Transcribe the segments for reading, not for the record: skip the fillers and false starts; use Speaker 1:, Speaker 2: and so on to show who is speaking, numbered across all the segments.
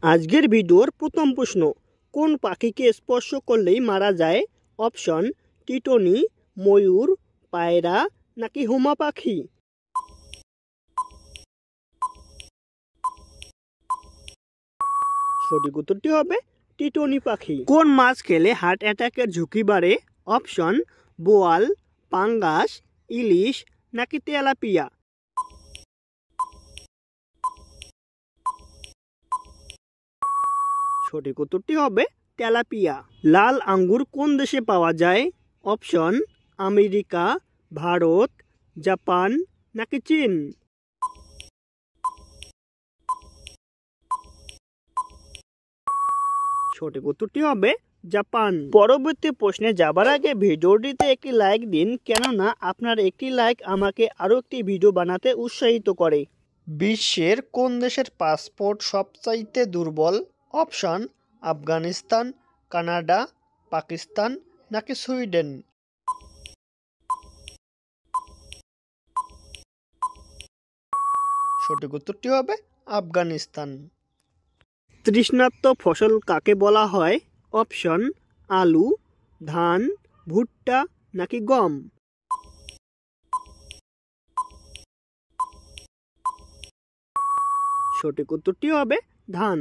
Speaker 1: আজকের ভিডিওর প্রথম প্রশ্ন, কোন পাখিকে স্পর্শ করলেই মারা যায়? অপশন টিটনি, ময়ূর, পায়রা নাকি হুমা পাখি? সঠিক উত্তরটি হবে টিটনি পাখি। কোন মাছ খেলে হার্ট অ্যাটাকের ঝুঁকি বাড়ে? অপশন বোয়াল, পাঙ্গাস, ইলিশ নাকি তেলাপিয়া? সঠিক উত্তরটি হবে তেলাপিয়া। লাল আঙ্গুর কোন দেশে পাওয়া যায়? অপশন আমেরিকা, ভারত, জাপান নাকি চীন? সঠিক উত্তরটি হবে জাপান। পরবর্তী প্রশ্নে যাবার আগে ভিডিওটিতে একটি লাইক দিন, কেননা আপনার একটি লাইক আমাকে আরও একটি ভিডিও বানাতে উৎসাহিত করে। বিশ্বের কোন দেশের পাসপোর্ট সবচাইতে দুর্বল? অপশন আফগানিস্তান, কানাডা, পাকিস্তান নাকি সুইডেন? সঠিক উত্তরটি হবে আফগানিস্তান। তৃষ্ণার্ত ফসল কাকে বলা হয়? অপশন আলু, ধান, ভুট্টা নাকি গম? সঠিক উত্তরটি হবে ধান।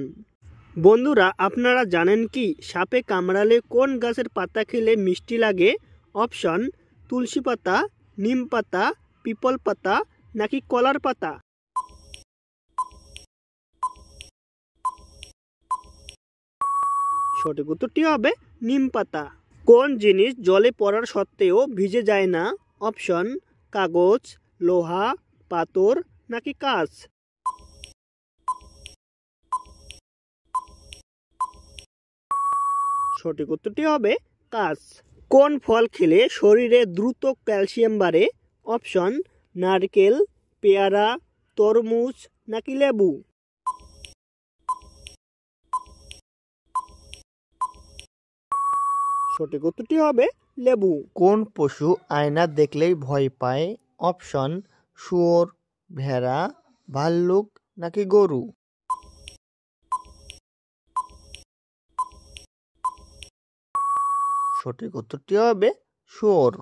Speaker 1: বন্ধুরা, আপনারা জানেন কি সাপে কামড়ালে কোন গাছের পাতা খেলে মিষ্টি লাগে? অপশন তুলসী পাতা, নিম পাতা, পিপল পাতা নাকি কলার পাতা? সঠিক উত্তরটি হবে নিম পাতা। কোন জিনিস জলে পড়ার সত্ত্বেও ভিজে যায় না? অপশন কাগজ, লোহা, পাথর নাকি কাঁচ? সঠিক উত্তরটি হবে কাঁচ। কোন ফল খেলে শরীরে দ্রুত ক্যালসিয়াম বাড়ে? অপশন নারকেল, পেয়ারা, তরমুজ নাকি লেবু? সঠিক উত্তরটি হবে লেবু। কোন পশু আয়না দেখলেই ভয় পায়? অপশন শুয়োর, ভেড়া, ভাল্লুক নাকি গরু? সঠিক উত্তরটি হবে শুয়োর।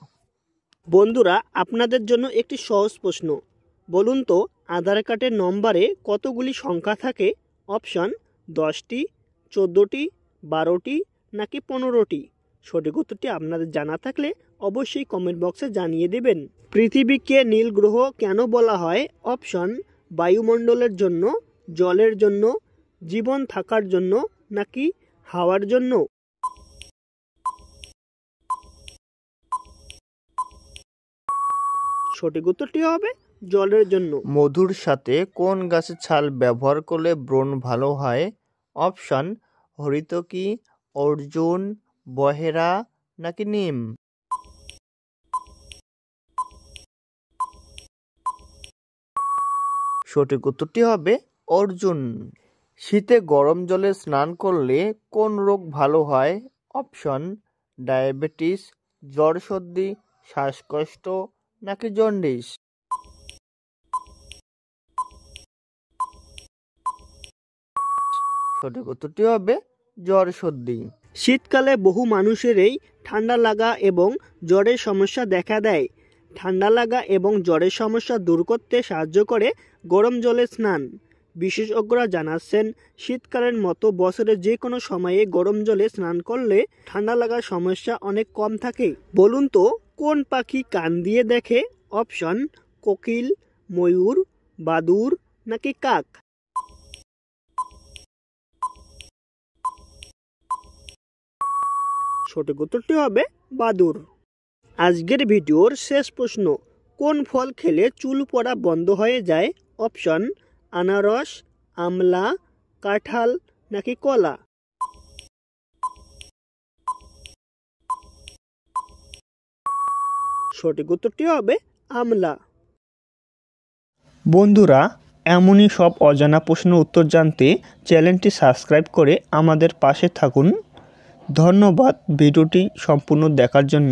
Speaker 1: বন্ধুরা, আপনাদের জন্য একটি সহজ প্রশ্ন, বলুন তো আধার কার্ডের নম্বরে কতগুলি সংখ্যা থাকে? অপশন 10টি, 14টি, 12টি নাকি 15টি? সঠিক উত্তরটি আপনাদের জানা থাকলে অবশ্যই কমেন্ট বক্সে জানিয়ে দেবেন। পৃথিবীকে নীল গ্রহ কেন বলা হয়? অপশন বায়ুমণ্ডলের জন্য, জলের জন্য, জীবন থাকার জন্য নাকি হাওয়ার জন্য? সঠিক উত্তরটি হবে জলের জন্য। মধুর সাথে কোন গাছের ছাল ব্যবহার করলে ব্রণ ভালো হয়? অপশন হরিতকি, অর্জুন, বহেরা নাকি নিম? সঠিক উত্তরটি হবে অর্জুন। শীতে গরম জলে স্নান করলে কোন রোগ ভালো হয়? অপশন ডায়াবেটিস, জ্বর সর্দি, শ্বাসকষ্ট নাকি জন্ডিস? সঠিক উত্তরটি হবে জ্বর সর্দি। শীতকালে বহু মানুষেরই ঠান্ডা লাগা এবং জ্বরের সমস্যা দেখা দেয়। ঠান্ডা লাগা এবং জ্বরের সমস্যা দূর করতে সাহায্য করে গরম জলে স্নান। বিশেষজ্ঞরা জানাচ্ছেন, শীতকালের মতো বছরের যে কোনো সময়ে গরম জলে স্নান করলে ঠান্ডা লাগার সমস্যা অনেক কম থাকে। বলুন তো কোন পাখি কান দিয়ে দেখে? অপশন কোকিল, ময়ূর, বাদুড় নাকি কাক? সঠিক উত্তরটি হবে বাদুড়। আজকের ভিডিওর শেষ প্রশ্ন, কোন ফল খেলে চুল পড়া বন্ধ হয়ে যায়? অপশন আনারস, আমলা, কাঁঠাল নাকি কলা? সঠিক উত্তরটি হবে আমলা। বন্ধুরা, এমনই সব অজানা প্রশ্নের উত্তর জানতে চ্যানেলটি সাবস্ক্রাইব করে আমাদের পাশে থাকুন। ধন্যবাদ ভিডিওটি সম্পূর্ণ দেখার জন্য।